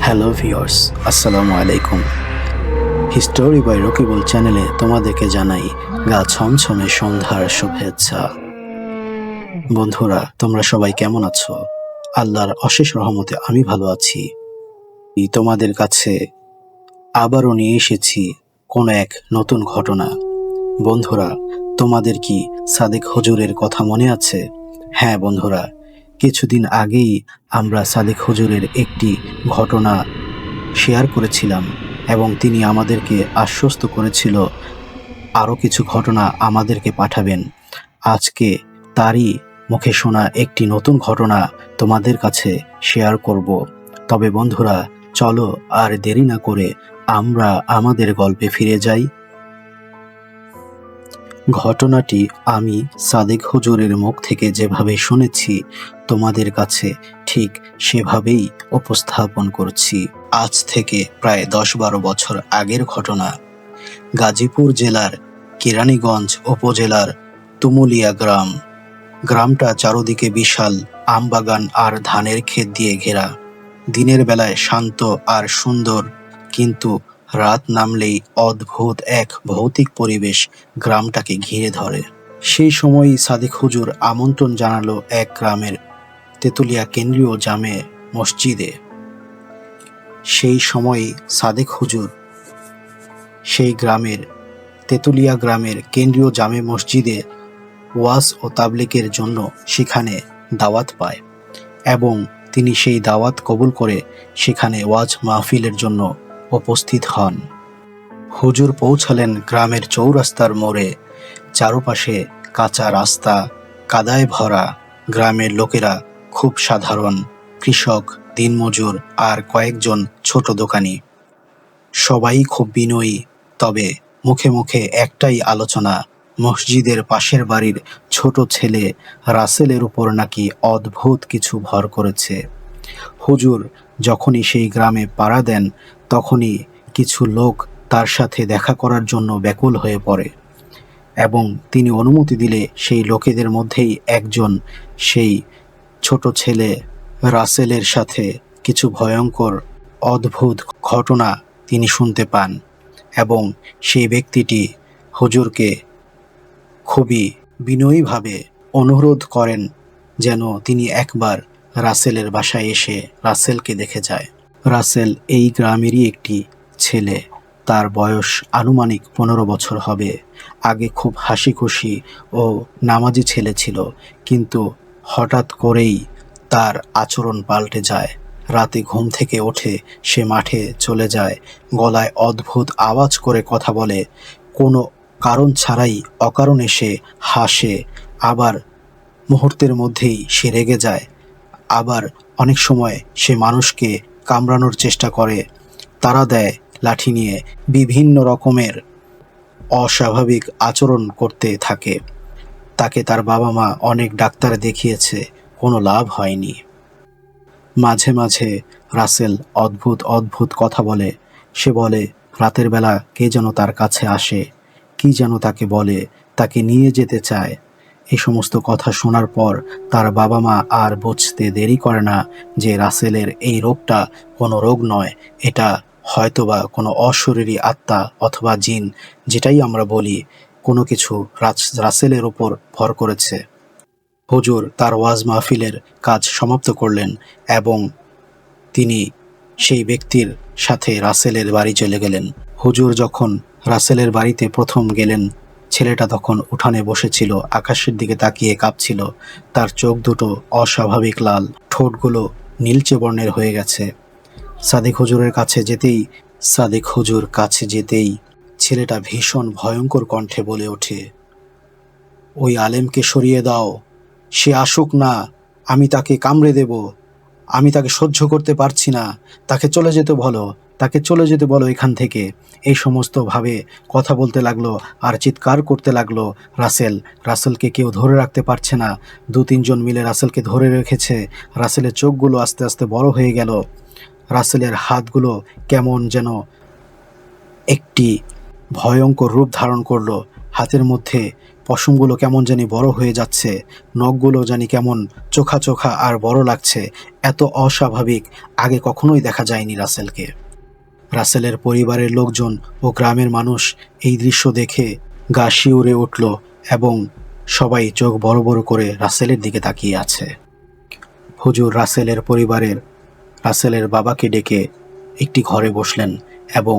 Hello viewers, আসসালামু আলাইকুম। History by Rakibul চ্যানেলে তোমাদেরকে জানাই গা ছমছমে সন্ধ্যার শুভেচ্ছা। বন্ধুরা, তোমরা সবাই কেমন আছো? আল্লাহর অশেষ রহমতে আমি ভালো আছি। তোমাদের কাছে আবারও নিয়ে এসেছি কোন এক নতুন ঘটনা। বন্ধুরা, তোমাদের কি সাদেক হুজুরের কথা মনে আছে? হ্যাঁ বন্ধুরা, কিছুদিন আগেই আমরা সাদেক হুজুরের একটি ঘটনা শেয়ার করেছিলাম এবং তিনি আমাদেরকে আশ্বস্ত করেছিল আরও কিছু ঘটনা আমাদেরকে পাঠাবেন। আজকে তারই মুখে শোনা একটি নতুন ঘটনা তোমাদের কাছে শেয়ার করব। তবে বন্ধুরা, চলো আর দেরি না করে আমরা আমাদের গল্পে ফিরে যাই। ঘটনাটি আমি সাদেক হুজুরের মুখ থেকে যেভাবে শুনেছি তোমাদের কাছে ঠিক সেভাবেই উপস্থাপন করছি। আজ থেকে প্রায় 10-12 বছর আগের ঘটনা। গাজীপুর জেলার কেরানীগঞ্জ উপজেলার তুমুলিয়া গ্রামটা চারদিকে বিশাল আমবাগান আর ধানের ক্ষেত দিয়ে ঘেরা। দিনের বেলায় শান্ত আর সুন্দর, কিন্তু রাত নামলেই অদ্ভুত এক ভৌতিক পরিবেশ গ্রামটাকে ঘিরে ধরে। সেই সময়ই সাদেক হুজুর আমন্ত্রণ জানালো এক গ্রামের তেতুলিয়া কেন্দ্রীয় জামে মসজিদে। সেই সময়ই সাদেক হুজুর সেই তেতুলিয়া গ্রামের কেন্দ্রীয় জামে মসজিদে ওয়াজ ও তাবলীগের জন্য সেখানে দাওয়াত পায় এবং তিনি সেই দাওয়াত কবুল করে সেখানে ওয়াজ মাহফিলের জন্য উপস্থিত হন। হুজুর পৌঁছালেন গ্রামের চৌরাস্তার মোড়ে। চারপাশে কাঁচা রাস্তা, কাদায় ভরা। গ্রামের লোকেরা খুব সাধারণ, কৃষক, দিনমজুর আর কয়েকজন ছোট দোকানি। সবাই খুব বিনয়ী, তবে মুখে মুখে একটাই আলোচনা, মসজিদের পাশের বাড়ির ছোট ছেলে রাসেলের উপর নাকি অদ্ভুত কিছু ভর করেছে। হুজুর যখনই সেই গ্রামে পাড়া দেন, তখনই কিছু লোক তার সাথে দেখা করার জন্য ব্যাকুল হয়ে পড়ে এবং তিনি অনুমতি দিলে সেই লোকেদের মধ্যেই একজন সেই ছোট ছেলে রাসেলের সাথে কিছু ভয়ঙ্কর অদ্ভুত ঘটনা তিনি শুনতে পান এবং সেই ব্যক্তিটি হুজুরকে খুবই বিনয়ীভাবে অনুরোধ করেন যেন তিনি একবার রাসেলের বাসায় এসে রাসেলকে দেখে যায়। রাসেল এই গ্রামেরই একটি ছেলে। তার বয়স আনুমানিক 15 বছর হবে। আগে খুব হাসি খুশি ও নামাজি ছেলে ছিল, কিন্তু হঠাৎ করেই তার আচরণ পাল্টে যায়। রাতে ঘুম থেকে ওঠে সে মাঠে চলে যায়, গলায় অদ্ভুত আওয়াজ করে কথা বলে, কোনো কারণ ছাড়াই অকারণে সে হাসে, আবার মুহূর্তের মধ্যেই সে রেগে যায়। আবার অনেক সময় সে মানুষকে কামড়ানোর চেষ্টা করে, তাড়া দেয় লাঠি নিয়ে, বিভিন্ন রকমের অস্বাভাবিক আচরণ করতে থাকে। তাকে তার বাবা মা অনেক ডাক্তার দেখিয়েছে, কোনো লাভ হয়নি। মাঝে মাঝে রাসেল অদ্ভুত অদ্ভুত কথা বলে। সে বলে রাতের বেলা কে যেন তার কাছে আসে, কি যেন তাকে বলে, তাকে নিয়ে যেতে চায়। এই সমস্ত কথা শোনার পর তার বাবা মা আর বুঝতে দেরি করে না যে রাসেলের এই রোগটা কোনো রোগ নয়, এটা হয়তোবা কোনো অশরীরী আত্মা অথবা জিন, যেটাই আমরা বলি, কোনো কিছু রাসেলের ওপর ভর করেছে। হুজুর তার ওয়াজ মাহফিলের কাজ সমাপ্ত করলেন এবং তিনি সেই ব্যক্তির সাথে রাসেলের বাড়ি চলে গেলেন। হুজুর যখন রাসেলের বাড়িতে প্রথম গেলেন, ছেলেটা তখন উঠানে বসেছিল, আকাশের দিকে তাকিয়ে কাঁপছিল। তার চোখ দুটো অস্বাভাবিক লাল, ঠোঁটগুলো নীলচে বর্ণের হয়ে গেছে। সাদেক হুজুর কাছে যেতেই ছেলেটা ভীষণ ভয়ঙ্কর কণ্ঠে বলে ওঠে, ওই আলেমকে সরিয়ে দাও, সে আসুক না, আমি তাকে কামড়ে দেব, আমি তাকে সহ্য করতে পারছি না, তাকে চলে যেতে বলো এখান থেকে। এই সমস্ত ভাবে কথা বলতে লাগলো আর চিৎকার করতে লাগলো। রাসেলকে কেউ ধরে রাখতে পারছে না। 2-3 জন মিলে রাসেলকে ধরে রেখেছে। রাসেলের চোখগুলো আস্তে আস্তে বড় হয়ে গেল। রাসেলের হাতগুলো কেমন যেন একটি ভয়ঙ্কর রূপ ধারণ করলো। হাতের মধ্যে পশমগুলো কেমন জানি বড় হয়ে যাচ্ছে, নখগুলো জানি কেমন চোখা চোখা আর বড় লাগছে। এত অস্বাভাবিক আগে কখনোই দেখা যায়নি রাসেলকে। রাসেলের পরিবারের লোকজন ও গ্রামের মানুষ এই দৃশ্য দেখে গা শিউরে উঠল এবং সবাই চোখ বড় বড় করে রাসেলের দিকে তাকিয়ে আছে। হুজুর রাসেলের বাবাকে ডেকে একটি ঘরে বসলেন এবং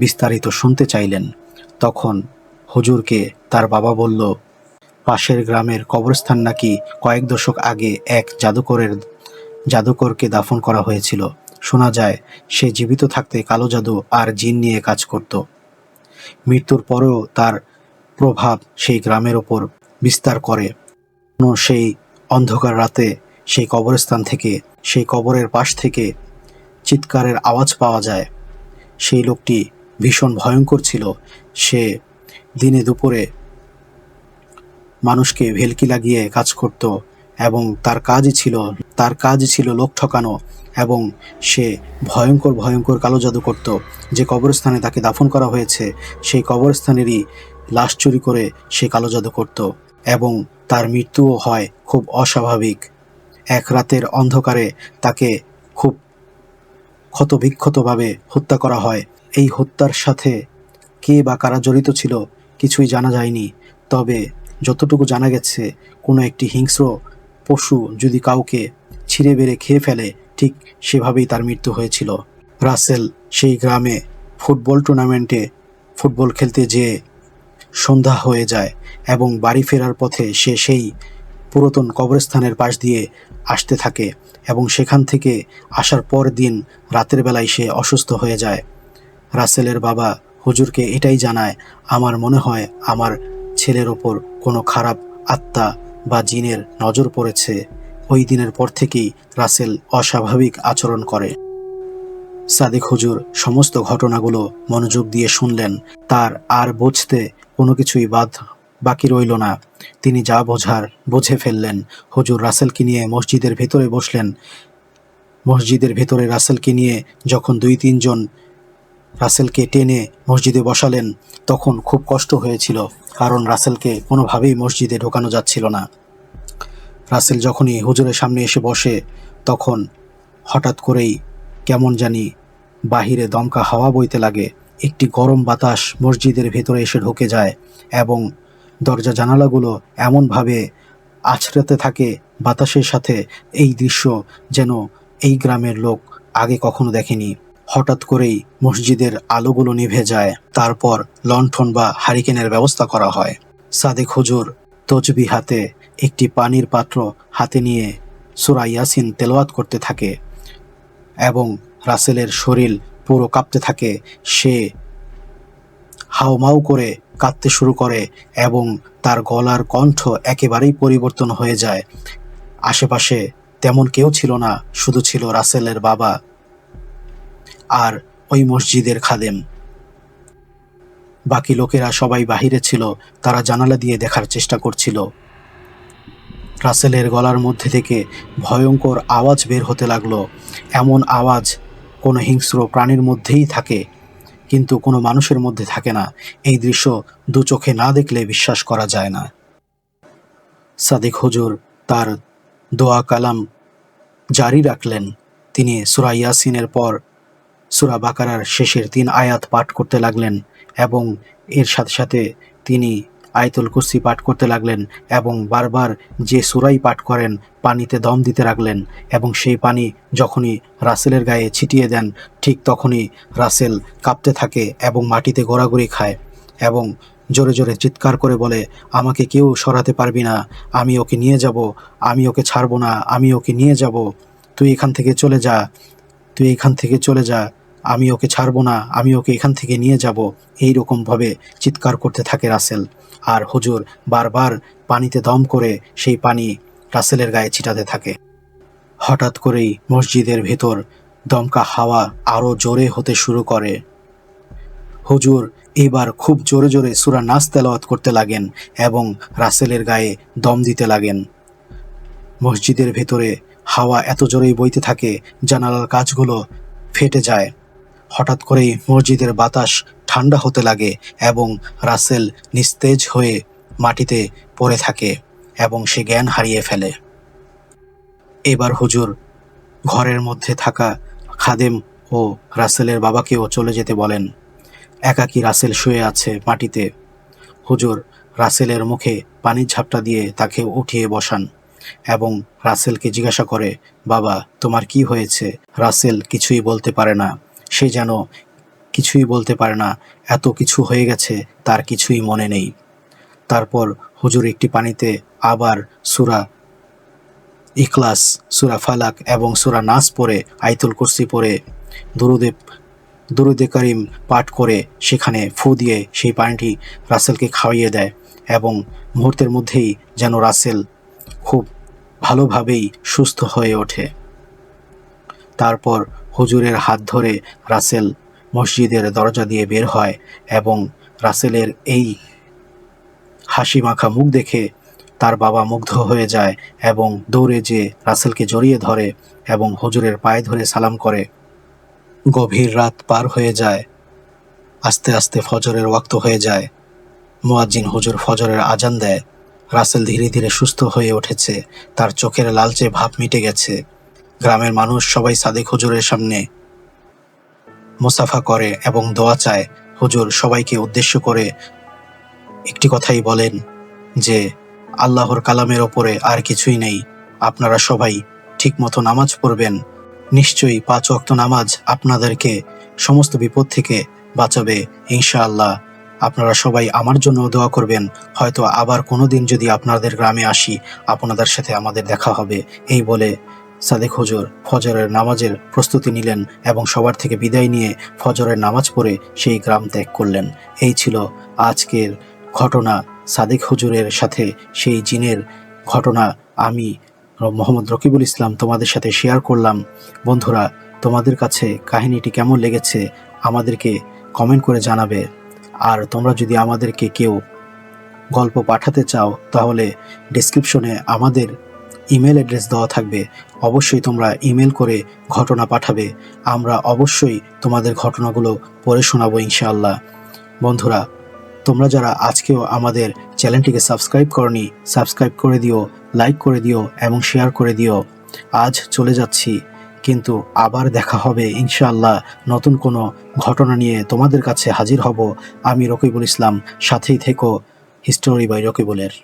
বিস্তারিত শুনতে চাইলেন। তখন হুজুরকে তার বাবা বলল, পাশের গ্রামের কবরস্থান নাকি কয়েক দশক আগে এক জাদুকরকে দাফন করা হয়েছিল। শোনা যায় সে জীবিত থাকতে কালো জাদু আর জিন নিয়ে কাজ করত। মৃত্যুর পরেও তার প্রভাব সেই গ্রামের ওপর বিস্তার করে। সেই অন্ধকার রাতে সেই কবরস্থান থেকে, সেই কবরের পাশ থেকে চিৎকারের আওয়াজ পাওয়া যায়। সেই লোকটি ভীষণ ভয়ঙ্কর ছিল। সে দিনে দুপুরে মানুষকে ভেলকি লাগিয়ে কাজ করত এবং তার কাজই ছিল লোক ঠকানো, এবং সে ভয়ঙ্কর ভয়ঙ্কর কালো জাদু করত। যে কবরস্থানে তাকে দাফন করা হয়েছে সেই কবরস্থানেরই লাশ চুরি করে সে কালো জাদু করত এবং তার মৃত্যুও হয় খুব অস্বাভাবিক। এক রাতের অন্ধকারে তাকে খুব ক্ষতবিক্ষতভাবে হত্যা করা হয়। এই হত্যার সাথে কে বা কারা জড়িত ছিল কিছুই জানা যায়নি। তবে যতটুকু জানা গেছে, কোনো একটি হিংস্র পশু যদি কাউকে ছিঁড়ে বেড়ে খেয়ে ফেলে, ঠিক সেভাবেই তার মৃত্যু হয়েছিল। রাসেল সেই গ্রামে টুর্নামেন্টে ফুটবল খেলতে যেয়ে সন্ধ্যা হয়ে যায় এবং বাড়ি ফেরার পথে সে সেই পুরাতন কবরস্থানের পাশ দিয়ে আসতে থাকে এবং সেখান থেকে আসার পর দিন রাতের বেলায় সে অসুস্থ হয়ে যায়। রাসেলের বাবা হুজুরকে এটাই জানায়, আমার মনে হয় আমার ছেলের ওপর কোনো খারাপ আত্মা বা জিনের নজর পড়েছে। ওই দিনের পর থেকেই রাসেল অস্বাভাবিক আচরণ করে। সাদিক হুজুর সমস্ত ঘটনাগুলো মনোযোগ দিয়ে শুনলেন। তার আর বুঝতে কোনো কিছুই বাকি রইল না। তিনি যা বোঝার বুঝে ফেললেন। হুজুর রাসেলকে নিয়ে মসজিদের ভেতরে বসলেন। মসজিদের ভেতরে রাসেলকে নিয়ে যখন 2-3 জন রাসেলকে টেনে মসজিদে বসালেন, তখন খুব কষ্ট হয়েছিল, কারণ রাসেলকে কোনোভাবেই মসজিদে ঢোকানো যাচ্ছিল না। রাসেল যখনই হুজুরের সামনে এসে বসে, তখন হঠাৎ করেই কেমন জানি বাহিরে দমকা হাওয়া বইতে লাগে। একটি গরম বাতাস মসজিদের ভেতরে এসে ঢুকে যায় এবং দরজা জানালাগুলো এমনভাবে আছড়াতে থাকে বাতাসের সাথে। এই দৃশ্য যেন এই গ্রামের লোক আগে কখনো দেখেনি। হঠাৎ করেই মসজিদের আলোগুলো নিভে যায়। তারপর লণ্ঠন বা হারিকেনের ব্যবস্থা করা হয়। সাদেক হুজুর তসবিহ হাতে একটি পানির পাত্র হাতে নিয়ে সূরা ইয়াসিন তেলাওয়াত করতে থাকে এবং রাসেলের শরীর পুরো কাঁপতে থাকে। সে হাউমাউ করে কাঁদতে শুরু করে এবং তার গলার কণ্ঠ একেবারেই পরিবর্তন হয়ে যায়। আশেপাশে তেমন কেউ ছিল না, শুধু ছিল রাসেলের বাবা আর ওই মসজিদের খাদেম। বাকি লোকেরা সবাই বাহিরে ছিল, তারা জানালা দিয়ে দেখার চেষ্টা করছিল। রাসেলের গলার মধ্যে থেকে ভয়ঙ্কর আওয়াজ বের হতে লাগলো। এমন আওয়াজ কোনো হিংস্র প্রাণীর মধ্যেই থাকে, কিন্তু কোনো মানুষের মধ্যে থাকে না। এই দৃশ্য দু চোখে না দেখলে বিশ্বাস করা যায় না। সাদিক হুজুর তার দোয়া কালাম জারি রাখলেন। তিনি সূরা ইয়াসিনের পর সূরা বাকারার শেষের 3 আয়াত পাঠ করতে লাগলেন এবং এর সাথে সাথে তিনি আয়াতুল কুরসি পাঠ করতে লাগলেন এবং বারবার যে সূরাই পাঠ করেন পানিতে দম দিতে লাগলেন এবং সেই পানি যখনই রাসেলের গায়ে ছিটিয়ে দেন, ঠিক তখনই রাসেল কাঁপতে থাকে এবং মাটিতে গড়াগড়ি খায় এবং জোরে জোরে চিৎকার করে বলে, আমাকে কেউ সরাতে পারবি না, আমি ওকে নিয়ে যাব, আমি ওকে ছাড়বো না, আমি ওকে নিয়ে যাব, তুই এখান থেকে চলে যা, তুই এখান থেকে চলে যা, আমি ওকে ছাড়বো না, আমি ওকে এখান থেকে নিয়ে যাব। এই রকমভাবে চিৎকার করতে থাকে রাসেল। আর হুজুর বারবার পানিতে দম করে সেই পানি রাসেলের গায়ে ছিটাতে থাকে। হঠাৎ করেই মসজিদের ভেতর দমকা হাওয়া আরও জোরে হতে শুরু করে। হুজুর এবার খুব জোরে জোরে সূরা নাস তেলাওয়াত করতে লাগেন এবং রাসেলের গায়ে দম দিতে লাগেন। মসজিদের ভেতরে হাওয়া এত জোরেই বইতে থাকে, জানালার কাচগুলো ফেটে যায়। হঠাৎ করেই মসজিদের বাতাস ঠান্ডা হতে লাগে এবং রাসেল নিস্তেজ হয়ে মাটিতে পড়ে থাকে এবং সে জ্ঞান হারিয়ে ফেলে। এবার হুজুর ঘরের মধ্যে থাকা খাদেম ও রাসেলের বাবাকেও চলে যেতে বলেন। একাকী রাসেল শুয়ে আছে মাটিতে। হুজুর রাসেলের মুখে পানির ঝাপটা দিয়ে তাকে উঠিয়ে বসান এবং রাসেলকে জিজ্ঞাসা করে, বাবা তোমার কি হয়েছে? রাসেল কিছুই বলতে পারে না। সে যেন কিছুই বলতে পারে না, এত কিছু হয়ে গেছে তার কিছুই মনে নেই। তারপর হুজুর একটি পানিতে আবার সূরা ইখলাস, সূরা ফালাক এবং সূরা নাস পড়ে, আয়াতুল কুরসি পড়ে, দুরুদে কারিম পাঠ করে সেখানে ফু দিয়ে সেই পানিটি রাসেলকে খাওয়িয়ে দেয় এবং মুহূর্তের মধ্যেই যেন রাসেল খুব ভালোভাবেই সুস্থ হয়ে ওঠে। তারপর হুজুরের হাত ধরে রাসেল মসজিদের দরজা দিয়ে বের হয় এবং রাসেলের এই হাসি মাখা মুখ দেখে তার বাবা মুগ্ধ হয়ে যায় এবং দৌড়ে যেয়ে রাসেলকে জড়িয়ে ধরে এবং হুজুরের পায়ে ধরে সালাম করে। গভীর রাত পার হয়ে যায়, আস্তে আস্তে ফজরের ওয়াক্ত হয়ে যায়। মুয়াজ্জিন হুজুর ফজরের আজান দেয়। রাসেল ধীরে ধীরে সুস্থ হয়ে উঠেছে, তার চোখের লালচে ভাব মিটে গেছে। গ্রামের মানুষ সবাই সাদেক হুজুরের সামনে মুসাফা করে এবং দোয়া চায়। হুজুর সবাইকে উদ্দেশ্য করে একটি কথাই বলেন যে আল্লাহর কালামের ওপরে আর কিছুই নেই, আপনারা সবাই ঠিকমতো নামাজ পড়বেন, নিশ্চয়ই 5 ওয়াক্ত নামাজ আপনাদেরকে সমস্ত বিপদ থেকে বাঁচাবে ইনশাআল্লাহ। আপনারা সবাই আমার জন্য দোয়া করবেন, হয়তো আবার কোনো দিন যদি আপনাদের গ্রামে আসি আপনাদের সাথে আমাদের দেখা হবে। এই বলে সাদেক হুজুর ফজরের নামাজের প্রস্তুতি নিলেন এবং সবার থেকে বিদায় নিয়ে ফজরের নামাজ পড়ে সেই গ্রাম ত্যাগ করলেন। এই ছিল আজকের ঘটনা, সাদেক হুজুরের সাথে সেই জিনের ঘটনা। আমি মোহাম্মদ রকিবুল ইসলাম তোমাদের সাথে শেয়ার করলাম। বন্ধুরা, তোমাদের কাছে কাহিনীটি কেমন লেগেছে আমাদেরকে কমেন্ট করে জানাবে। আর তোমরা যদি আমাদেরকে কেউ গল্প পাঠাতে চাও তাহলে ডেসক্রিপশনে আমাদের ইমেল অ্যাড্রেস দেওয়া থাকবে, অবশ্যই তোমরা ইমেল করে ঘটনা পাঠাবে। আমরা অবশ্যই তোমাদের ঘটনাগুলো পড়ে শোনাবো ইনশাআল্লাহ। বন্ধুরা, তোমরা যারা আজকেও আমাদের চ্যানেলটিকে সাবস্ক্রাইব করনি, সাবস্ক্রাইব করে দিও, লাইক করে দিও এবং শেয়ার করে দিও। আজ চলে যাচ্ছি, কিন্তু আবার দেখা হবে ইনশাআল্লাহ। নতুন কোনো ঘটনা নিয়ে তোমাদের কাছে হাজির হব। আমি রকিবুল ইসলাম, সাথেই থেকো হিস্টোরি বাই রকিবুলের।